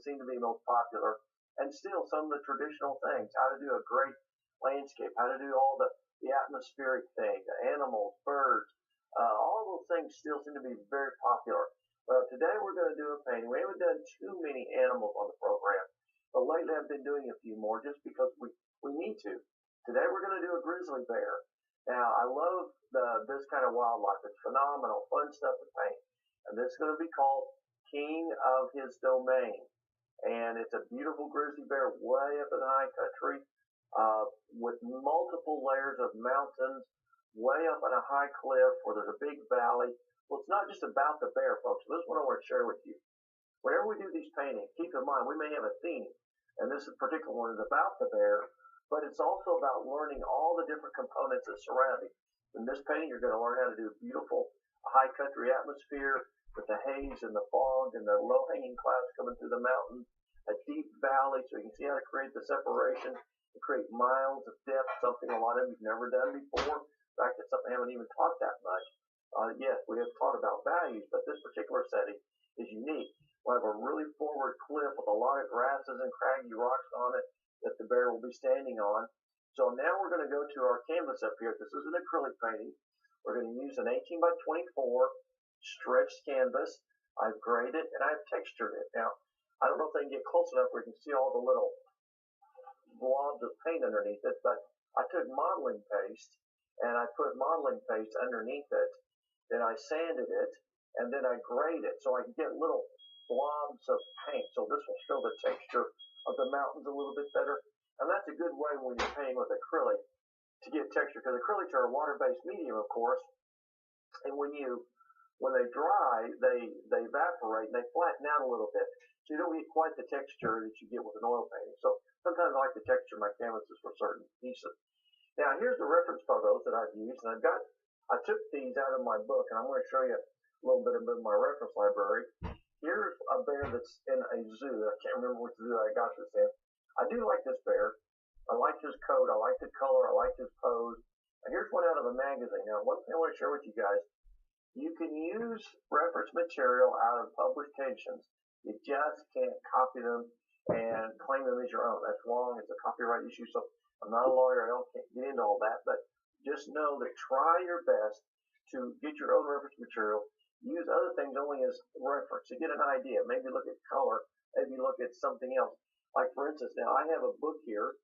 seem to be most popular, and still some of the traditional things, how to do a great landscape, how to do all the atmospheric thing, the animals, birds, all those things still seem to be very popular. Well, today we're going to do a painting. We haven't done too many animals on the program, but lately I've been doing a few more just because we need to. Today we're going to do a grizzly bear. Now, I love this kind of wildlife. It's phenomenal, fun stuff to paint. And this is going to be called King of His Domain. And it's a beautiful grizzly bear way up in the high country with multiple layers of mountains, way up on a high cliff where there's a big valley. Well, it's not just about the bear, folks. This is what I want to share with you. Whenever we do these paintings, keep in mind we may have a theme, and this particular one is about the bear, but it's also about learning all the different components that surround it. In this painting, you're going to learn how to do a beautiful high country atmosphere with the haze and the fog and the low-hanging clouds coming through the mountains, a deep valley so you can see how to create the separation and create miles of depth, something a lot of you've never done before. In fact, it's something I haven't even taught that much. Yes, we have taught about values, but this particular setting is unique. We'll have a really forward cliff with a lot of grasses and craggy rocks on it that the bear will be standing on. So now we're going to go to our canvas up here. This is an acrylic painting. We're going to use an 18 by 24 stretched canvas. I've graded and I've textured it. Now, I don't know if they can get close enough where you can see all the little blobs of paint underneath it, but I took modeling paste and I put modeling paste underneath it. Then I sanded it, and then I grade it so I can get little blobs of paint. So this will show the texture of the mountains a little bit better. And that's a good way when you're painting with acrylic to get texture, because acrylics are a water-based medium, of course. And when they dry, they evaporate and they flatten out a little bit. So you don't get quite the texture that you get with an oil painting. So sometimes I like to texture my canvases for certain pieces. Now here's the reference photos that I've used, and I took these out of my book, and I'm going to show you a little bit of my reference library. Here's a bear that's in a zoo. I can't remember which zoo I got this in. I do like this bear. I like his coat. I like the color. I like his pose. And here's one out of a magazine. Now, one thing I want to share with you guys, you can use reference material out of publications. You just can't copy them and claim them as your own. That's wrong. It's a copyright issue. So I'm not a lawyer. Can't get into all that. But just know that try your best to get your own reference material. Use other things only as reference to get an idea. Maybe look at color. Maybe look at something else. Like, for instance, now I have a book here.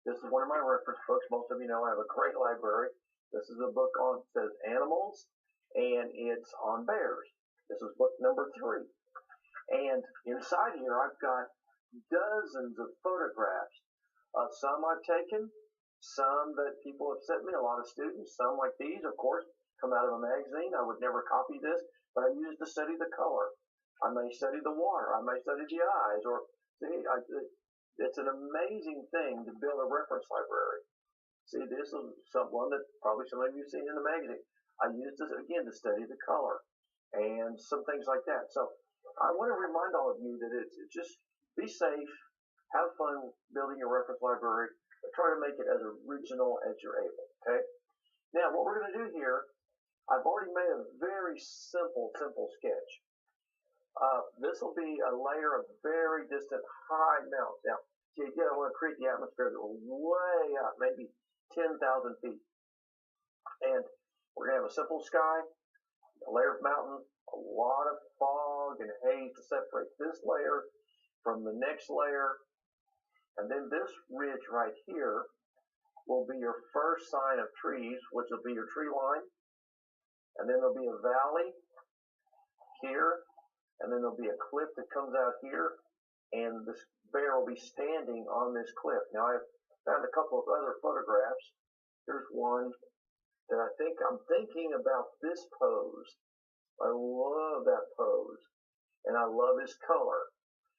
This is one of my reference books. Most of you know I have a great library. This is a book on, it says animals, and it's on bears. This is book number 3. And inside here, I've got dozens of photographs. Some I've taken, some that people have sent me, a lot of students, some like these, of course, come out of a magazine. I would never copy this, but I use it to study the color. I may study the water. I may study the eyes. Or see, it's an amazing thing to build a reference library. See, this is one that probably some of you have seen in the magazine. I use this, again, to study the color and some things like that. So I want to remind all of you that it's just be safe, have fun building your reference library, but try to make it as original as you're able, okay? Now, what we're going to do here, I've already made a very simple sketch. This will be a layer of very distant high mountains. Now, see, again, I want to create the atmosphere that will way up, maybe 10,000 feet. And we're going to have a simple sky, a layer of mountains, a lot of fog and haze to separate this layer from the next layer. And then this ridge right here will be your first sign of trees, which will be your tree line. And then there'll be a valley here. And then there'll be a cliff that comes out here. And this bear will be standing on this cliff. Now, I've found a couple of other photographs. Here's one that I'm thinking about this pose. I love that pose. And I love his color.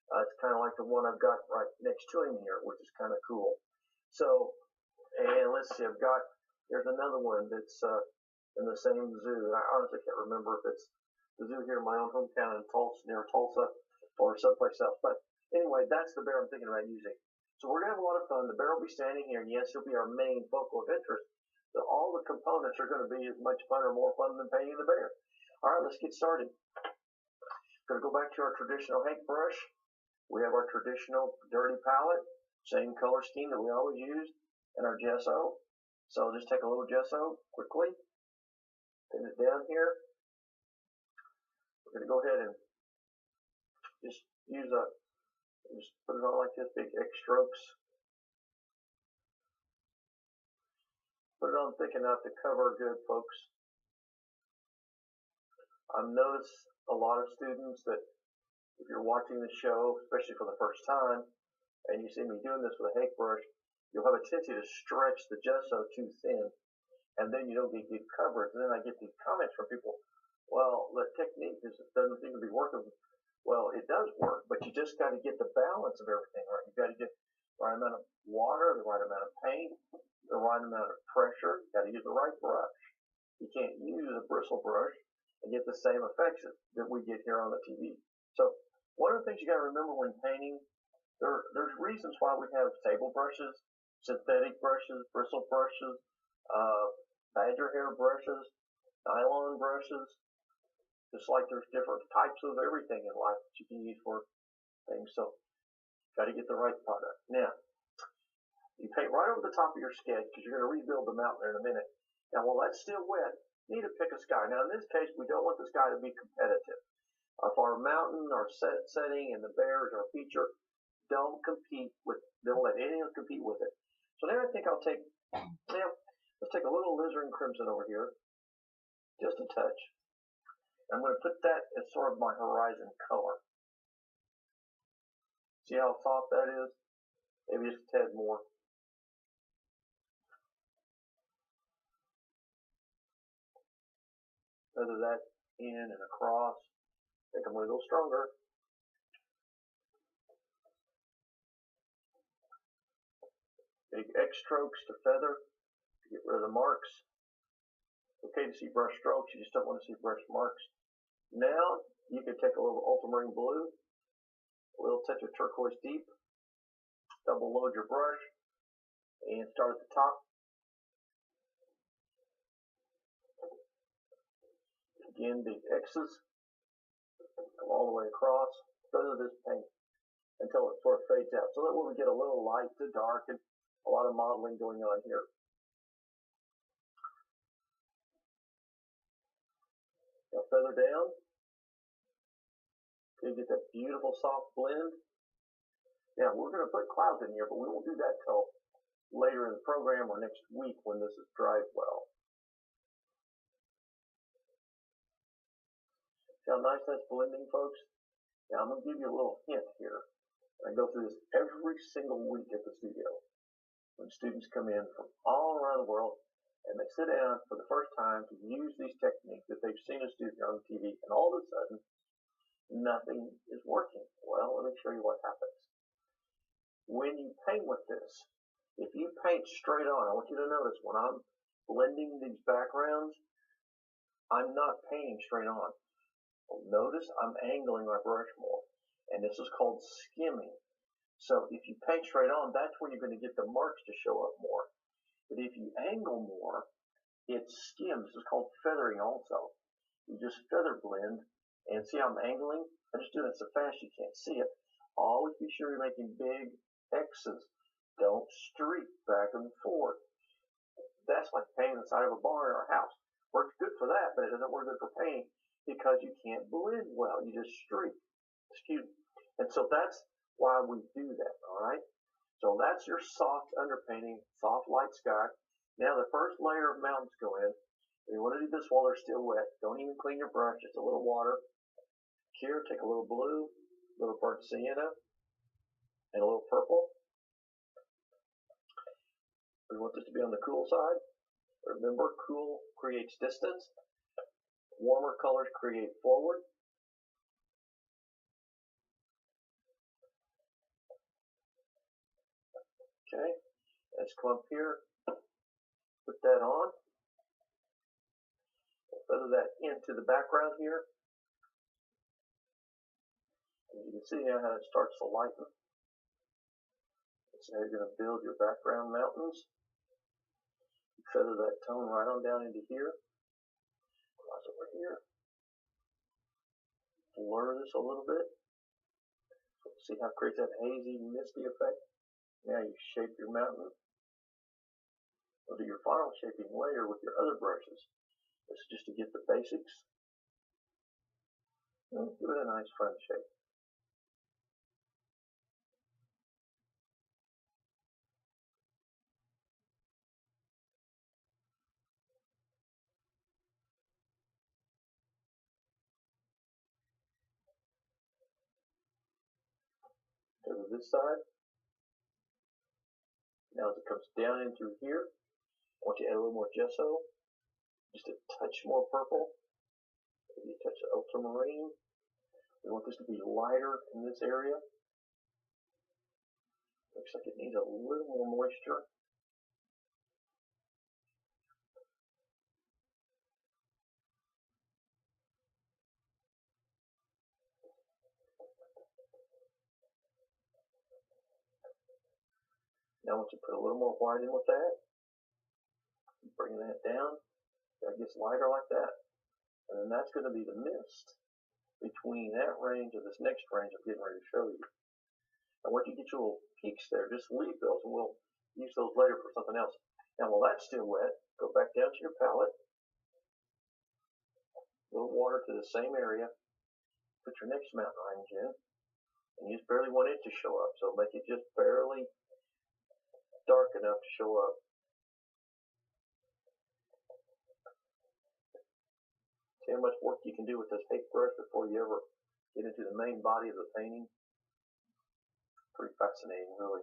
It's kind of like the one I've got right next to him here, which is kind of cool. So, and let's see, there's another one that's in the same zoo. I honestly can't remember if it's the zoo here in my own hometown in Tulsa, near Tulsa, or someplace else. But anyway, that's the bear I'm thinking about using. So we're going to have a lot of fun. The bear will be standing here, and yes, he'll be our main focal of interest. So all the components are going to be as much fun or more fun than painting the bear. All right, let's get started. Going to go back to our traditional paint brush. We have our traditional dirty palette, same color scheme that we always use, and our gesso. So just take a little gesso quickly, pin it down here. We're going to go ahead and just just put it on like this, big X strokes. Put it on thick enough to cover good, folks. I've noticed a lot of students that if you're watching the show, especially for the first time, and you see me doing this with a hake brush, you'll have a tendency to stretch the gesso too thin, and then you don't get good coverage. And then I get these comments from people, well, the technique doesn't seem to be working. Well, it does work, but you just got to get the balance of everything right. You got to get the right amount of water, the right amount of paint, the right amount of pressure. You got to use the right brush. You can't use a bristle brush and get the same effects that we get here on the TV. So one of the things you got to remember when painting, there's reasons why we have table brushes, synthetic brushes, bristle brushes, badger hair brushes, nylon brushes. Just like there's different types of everything in life that you can use for things. So got to get the right product. Now, you paint right over the top of your sketch because you're going to rebuild the mountain there in a minute. Now, while that's still wet, you need to pick a sky. Now, in this case, we don't want the sky to be competitive. If our mountain, our setting, and the bears, our feature, don't let anyone compete with it. So now I think let's take a little alizarin crimson over here, just a touch. I'm going to put that as sort of my horizon color. See how soft that is? Maybe just a tad more. Feather that in and across. I think I'm going to go stronger. Big X strokes to feather to get rid of the marks. Okay to see brush strokes, you just don't want to see brush marks. Now you can take a little ultramarine blue, a little touch of turquoise deep, double load your brush, and start at the top. Again, big X's, come all the way across, feather this paint until it sort of fades out. So that way we get a little light to dark and a lot of modeling going on here. Now feather down. Okay, get that beautiful soft blend. Now we're going to put clouds in here, but we won't do that till later in the program or next week when this is dried well. See how nice that's blending, folks? Now I'm going to give you a little hint here. I go through this every single week at the studio when students come in from all around the world and they sit down for the first time to use these techniques that they've seen us do here on TV, and all of a sudden nothing is working. Well, let me show you what happens. When you paint with this, if you paint straight on, I want you to notice when I'm blending these backgrounds, I'm not painting straight on. Well, notice I'm angling my brush more, and this is called skimming. So if you paint straight on, that's when you're going to get the marks to show up more. But if you angle more, it skims. This is called feathering also. You just feather blend. And see how I'm angling? I'm just doing it so fast you can't see it. Always be sure you're making big X's. Don't streak back and forth. That's like painting the side of a barn or a house. Works good for that, but it doesn't work good for painting because you can't blend well. You just streak. Excuse me. And so that's why we do that, all right? So that's your soft underpainting, soft light sky. Now the first layer of mountains go in. You want to do this while they're still wet. Don't even clean your brush, just a little water. Here, take a little blue, a little burnt sienna, and a little purple. We want this to be on the cool side. Remember, cool creates distance. Warmer colors create forward. Okay, let's come up here, put that on. Feather that into the background here. And you can see now how it starts to lighten. So you're going to build your background mountains. Feather that tone right on down into here. Cross over here. Blur this a little bit. So it See how it creates that hazy, misty effect? Now you shape your mountain. We'll do your final shaping later with your other brushes. This is just to get the basics. And give it a nice fun shape. Go to this side. Now as it comes down in through here, I want you to add a little more gesso. Just a touch more purple. Maybe a touch of ultramarine. We want this to be lighter in this area. Looks like it needs a little more moisture. Now I want you to put a little more white in with that. Bringing that down. That gets lighter like that. And then that's going to be the mist between that range and this next range I'm getting ready to show you. And once you get your little peaks there, just leave those and we'll use those later for something else. Now while that's still wet, go back down to your palette. A little water to the same area. Put your next mountain range in. And use barely 1 inch to show up. So make it just barely dark enough to show up. See how much work you can do with this paintbrush before you ever get into the main body of the painting. Pretty fascinating, really.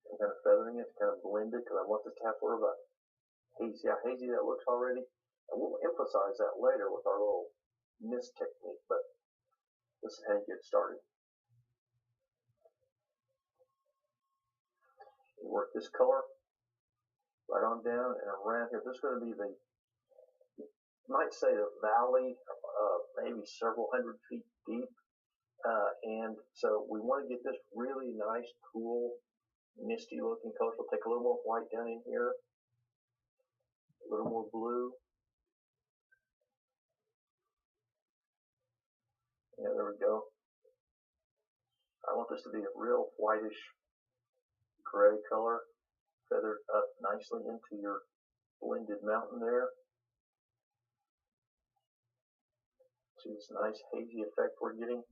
I'm kind of feathering it to kind of blend it because I want this to have sort of a hazy, how hazy that looks already. And we'll emphasize that later with our little mist technique, but this is how you get started. You work this color right on down and around here. This is going to be the, you might say, the valley, maybe several hundred feet deep. And so we want to get this really nice, cool, misty looking color. So we'll take a little more white down in here, a little more blue. Yeah, there we go. I want this to be a real whitish gray color, feathered up nicely into your blended mountain there. See this nice hazy effect we're getting?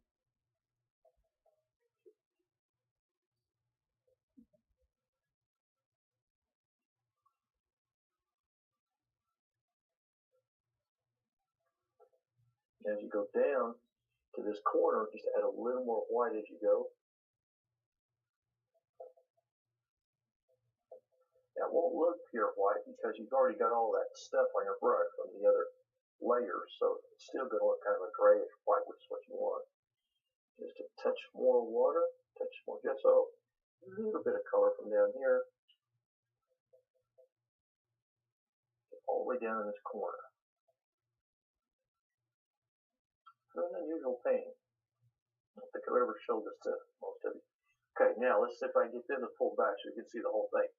As you go down to this corner, just add a little more white as you go. Now it won't look pure white because you've already got all that stuff on your brush from the other layers, so it's still going to look kind of a grayish white, which is what you want. Just a touch more water, touch more gesso, a little bit of color from down here, all the way down in this corner. An unusual painting. I don't think I've ever showed this to most of you. Okay, now let's see if I can get them to pull back so you can see the whole thing.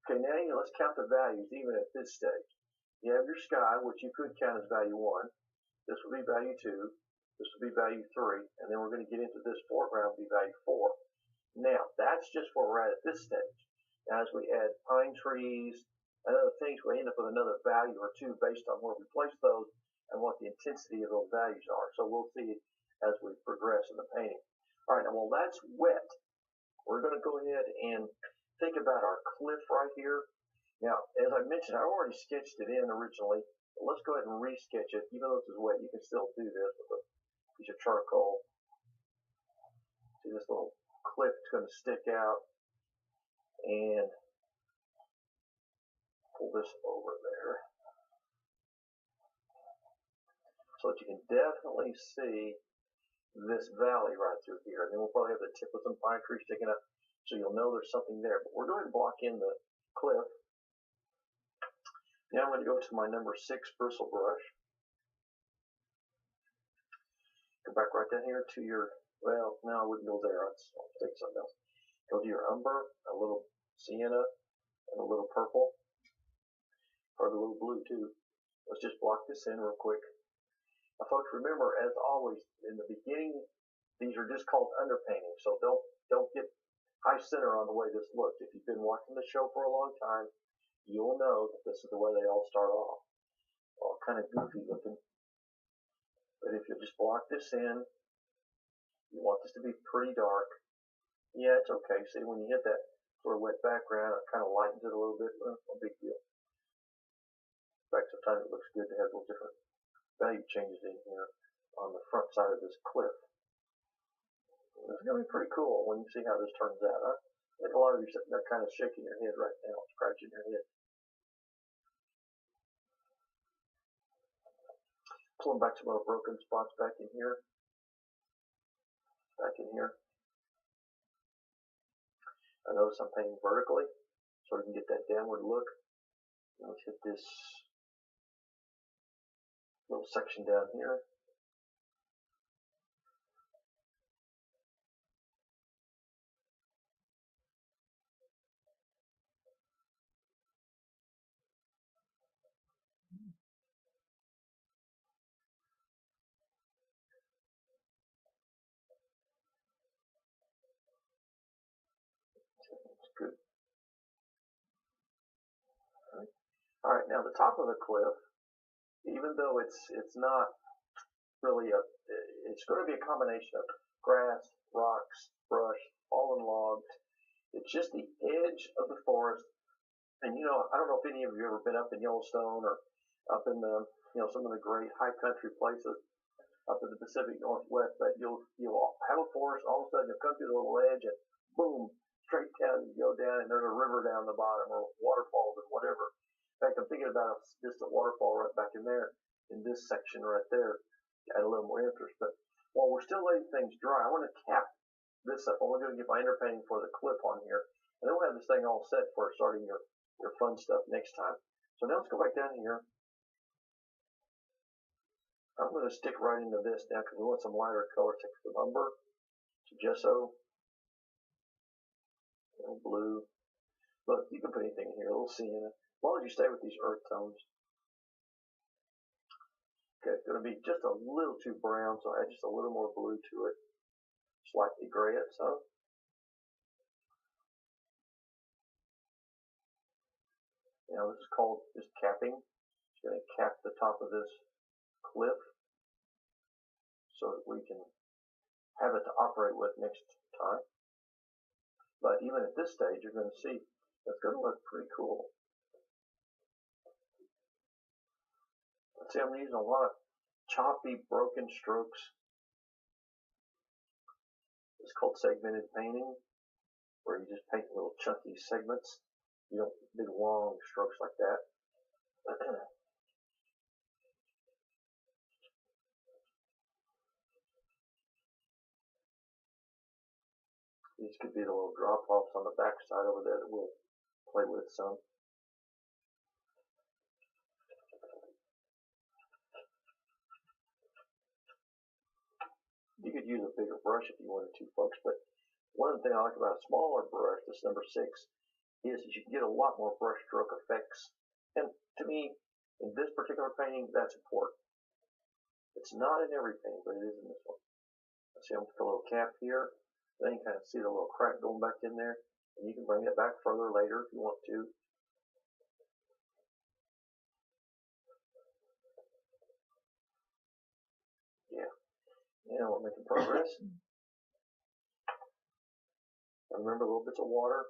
Okay, now let's count the values even at this stage. You have your sky, which you could count as value 1. This would be value 2. This would be value 3. And then we're going to get into this foreground would be value 4. Now, that's just where we're at this stage. Now, as we add pine trees and other things, we end up with another value or 2 based on where we place those and what the intensity of those values are. So we'll see as we progress in the painting. All right, now while that's wet, we're going to go ahead and think about our cliff right here. Now, as I mentioned, I already sketched it in originally, but let's go ahead and re-sketch it. Even though this is wet, you can still do this with a piece of charcoal. See this little cliff is going to stick out, and pull this over there. So that you can definitely see this valley right through here. And then we'll probably have the tip of some pine trees sticking up, so you'll know there's something there. But we're going to block in the cliff. Now I'm going to go to my number 6 bristle brush. Go back right down here to your, well, no, I wouldn't go there. I'll take something else. Go to your umber, a little sienna, and a little purple, or a little blue too. Let's just block this in real quick. Now, folks, remember, as always, in the beginning, these are just called underpaintings, so don't get high center on the way this looks. If you've been watching the show for a long time, you'll know that this is the way they all start off. All kind of goofy looking. But if you just block this in, you want this to be pretty dark. Yeah, it's okay. See, when you hit that sort of wet background, it kind of lightens it a little bit. Well, no big deal. In fact, sometimes it looks good to have little different value changes in here on the front side of this cliff. It's going to be pretty cool when you see how this turns out. Huh? I think a lot of you are kind of shaking your head right now, scratching your head. Pulling back some little broken spots back in here. Back in here. I notice I'm painting vertically, so we can get that downward look. And let's hit this little section down here. That's good. All right, now the top of the cliff, even though it's not really it's going to be a combination of grass, rocks, brush, fallen logs. It's just the edge of the forest. And you know, I don't know if any of you have ever been up in Yellowstone or up in the, some of the great high country places up in the Pacific Northwest, but you'll have a forest, all of a sudden you'll come to the little edge and boom, straight down, you go down and there's a river down the bottom or waterfalls or whatever. In fact, I'm thinking about a distant waterfall right back in there, in this section right there, to add a little more interest. But while we're still letting things dry, I want to cap this up. I'm going to get my underpainting for the cliff on here, and then we'll have this thing all set for starting your fun stuff next time. So now let's go back down here. I'm going to stick right into this now because we want some lighter color. Take some umber, some gesso, a little blue. Look, you can put anything in here, a little sienna, as long as you stay with these earth tones. Okay, it's going to be just a little too brown, so I add just a little more blue to it. Slightly gray it some. Now this is called just capping. It's going to cap the top of this cliff so that we can have it to operate with next time. But even at this stage, you're going to see it's going to look pretty cool. Let's see, I'm using a lot of choppy, broken strokes. It's called segmented painting, where you just paint little chunky segments. You don't big long strokes like that. These could be the little drop-offs on the back side over there that we'll play with some. You could use a bigger brush if you wanted to, folks, but one of the things I like about a smaller brush, this number 6, is you can get a lot more brush stroke effects. And to me, in this particular painting, that's important. It's not in every painting, but it is in this one. Let's see, I'm going to put a little cap here. Then you kind of see the little crack going back in there. And you can bring it back further later if you want to. Yeah. Yeah, we're making progress. And remember, little bits of water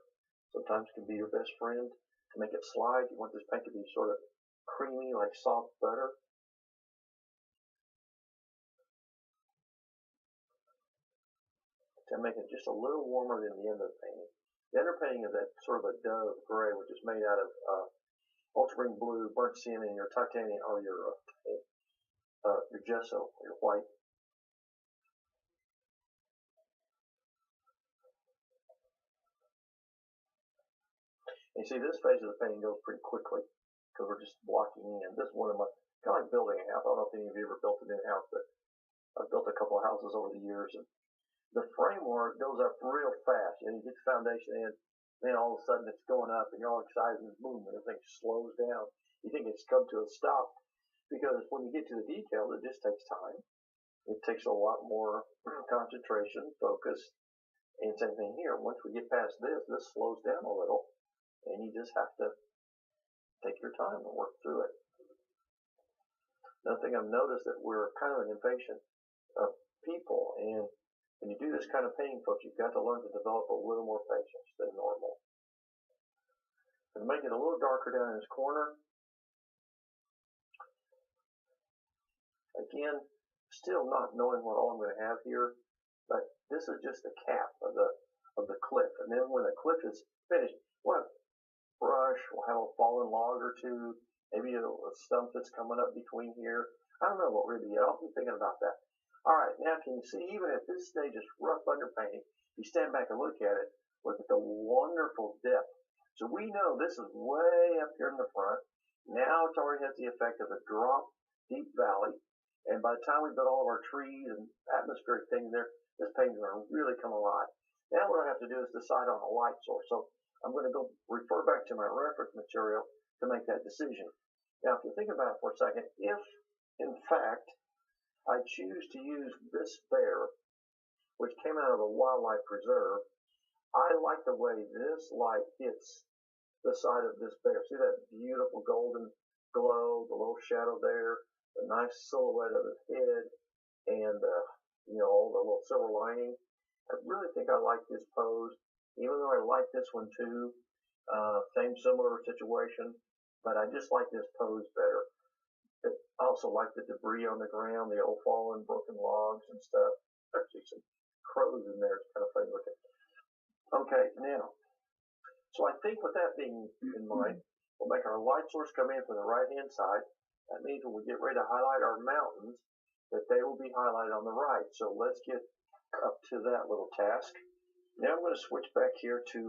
sometimes can be your best friend. To make it slide, you want this paint to be sort of creamy, like soft butter. To make it just a little warmer than the end of the painting. The underpainting is that sort of a dove gray, which is made out of ultramarine blue, burnt sienna, and your titanium, or your gesso, your white. And you see, this phase of the painting goes pretty quickly because we're just blocking in. This is one of my, kind of like building a house. I don't know if any of you ever built a new house, but I've built a couple of houses over the years, and the framework goes up real fast. You get the foundation in, then all of a sudden it's going up, and you're all excited, and boom, and everything slows down. You think it's come to a stop because when you get to the detail, it just takes time. It takes a lot more concentration, focus, and same thing here. Once we get past this slows down a little, and you just have to take your time and work through it. Another thing I've noticed that we're kind of an impatient people, and when you do this kind of painting, folks, you've got to learn to develop a little more patience than normal. And make it a little darker down in this corner. Again, still not knowing what all I'm going to have here, but this is just the cap of the cliff. And then when the cliff is finished, we'll have brush, we'll have a fallen log or two, maybe a stump that's coming up between here. I don't know what really yet. I'll be thinking about that. All right, now can you see, even at this stage it's rough underpainting, you stand back and look at it, look at the wonderful depth. So we know this is way up here in the front. Now it's already has the effect of a drop, deep valley. And by the time we put all of our trees and atmospheric things there, this painting is going to really come alive. Now what I have to do is decide on a light source. So I'm going to go refer back to my reference material to make that decision. Now, if you think about it for a second, if, in fact, I choose to use this bear, which came out of a wildlife preserve, I like the way this light hits the side of this bear. See that beautiful golden glow, the little shadow there, the nice silhouette of his head, and all the little silver lining. I really think I like this pose, even though I like this one too. Same similar situation, but I just like this pose better. I also like the debris on the ground, the old fallen broken logs and stuff. Actually, some crows in there. It's kind of funny looking. Okay, now, so I think with that being in mind, we'll make our light source come in from the right-hand side. That means when we get ready to highlight our mountains, that they will be highlighted on the right. So let's get up to that little task. Now I'm going to switch back here to,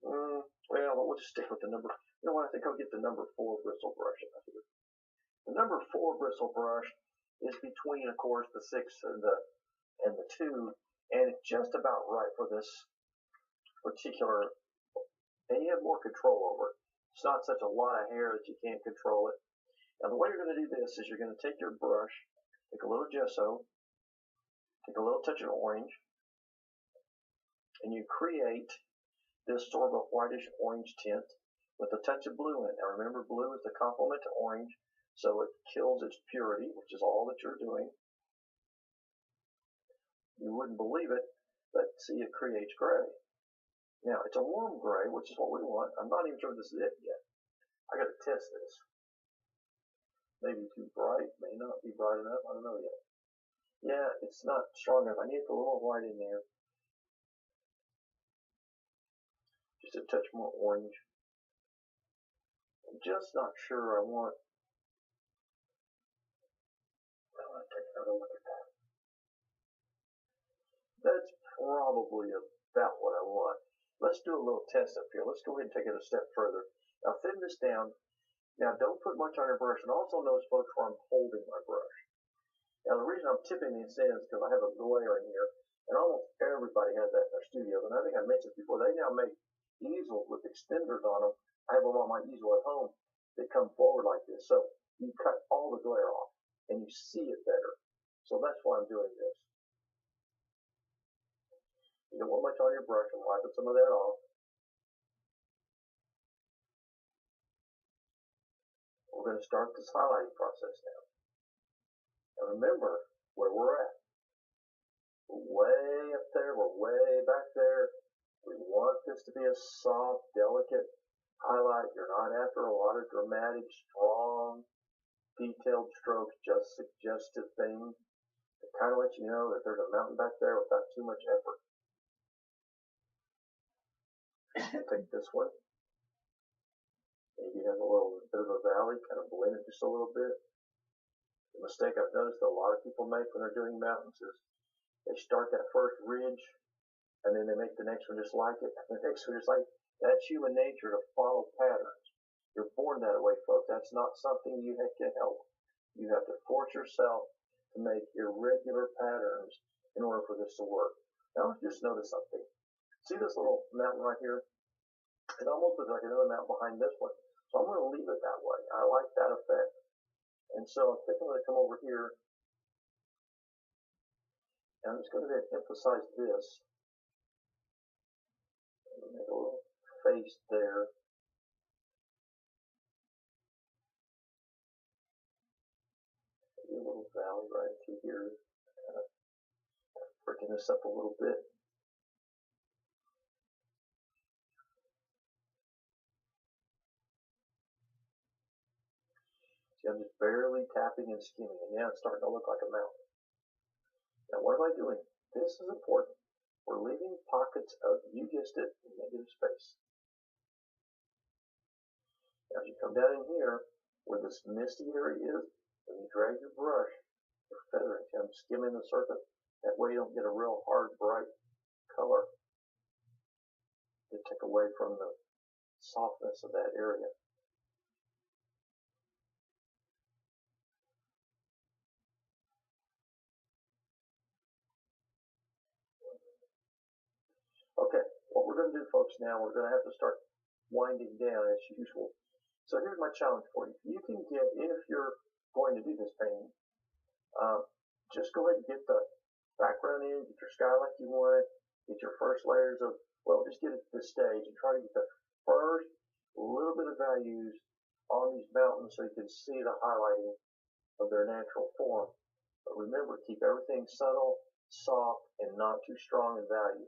we'll just stick with the number. You know what? I think I'll get the number 4 bristle brush. The number 4 bristle brush is between, of course, the 6 and the 2, and it's just about right for this particular. And you have more control over it. It's not such a lot of hair that you can't control it. Now, the way you're going to do this is you're going to take your brush, take a little gesso, take a little touch of orange, and you create this sort of a whitish orange tint with a touch of blue in it. Now, remember, blue is the complement to orange. So it kills its purity, which is all that you're doing. You wouldn't believe it, but see, it creates gray. Now, it's a warm gray, which is what we want. I'm not even sure this is it yet. I got to test this. Maybe too bright, may not be bright enough. I don't know yet. Yeah, it's not strong enough. I need to put a little white in there. Just a touch more orange. I'm just not sure I want. Take another look at that. That's probably about what I want. Let's do a little test up here. Let's go ahead and take it a step further. Now thin this down. Now don't put much on your brush, and also notice, folks, where I'm holding my brush. Now the reason I'm tipping these in is because I have a glare in here, and almost everybody has that in their studios. And I think I mentioned before, they now make easels with extenders on them. I have them on my easel at home that come forward like this. So you cut all the glare off, and you see it better. So that's why I'm doing this. You don't want much on your brush. I'm wiping some of that off. We're going to start this highlighting process now. And remember where we're at. We're way up there. We're way back there. We want this to be a soft, delicate highlight. You're not after a lot of dramatic, strong, detailed strokes, just suggestive things to kind of let you know that there's a mountain back there without too much effort. Take this one. Maybe have a little bit of a valley, kind of blend it just a little bit. The mistake I've noticed that a lot of people make when they're doing mountains is they start that first ridge and then they make the next one just like it, and the next one just like it. That's human nature, to follow patterns. You're born that way, folks. That's not something you can help. You have to force yourself to make irregular patterns in order for this to work. Now let's just notice something. See this little mountain right here? It almost looks like another mountain behind this one. So I'm going to leave it that way. I like that effect. And so I think I'm going to come over here, and I'm just going to emphasize this. Make a little face there. Maybe a little valley right through here. Kind of breaking this up a little bit. See, I'm just barely tapping and skimming, and now it's starting to look like a mountain. Now, what am I doing? This is important. We're leaving pockets of, you guessed it, negative space. Now, as you come down in here, where this misty area is, when you drag your brush, you're feathering. I'm skimming the surface. That way you don't get a real hard, bright color to take away from the softness of that area. Okay, what we're going to do, folks, now, we're going to have to start winding down as usual. So here's my challenge for you. You can get, if you're going to do this painting, just go ahead and get the background in, get your sky like you want it, get your first layers of, well, just get it to the stage and try to get the first little bit of values on these mountains so you can see the highlighting of their natural form. But remember, keep everything subtle, soft, and not too strong in value.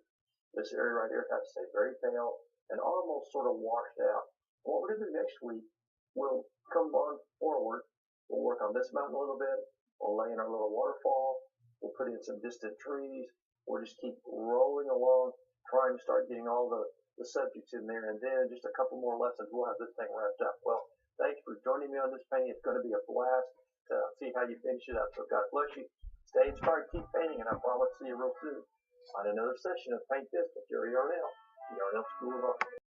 This area right here has to stay very pale and almost sort of washed out. What we're going to do next week, we'll come on forward. We'll work on this mountain a little bit. We'll lay in our little waterfall. We'll put in some distant trees. We'll just keep rolling along, trying to start getting all the subjects in there. And then just a couple more lessons, we'll have this thing wrapped up. Well, thanks for joining me on this painting. It's going to be a blast to see how you finish it up. So God bless you. Stay inspired, keep painting, and I promise to see you real soon on another session of Paint This with Jerry Yarnell, the Yarnell School of Art.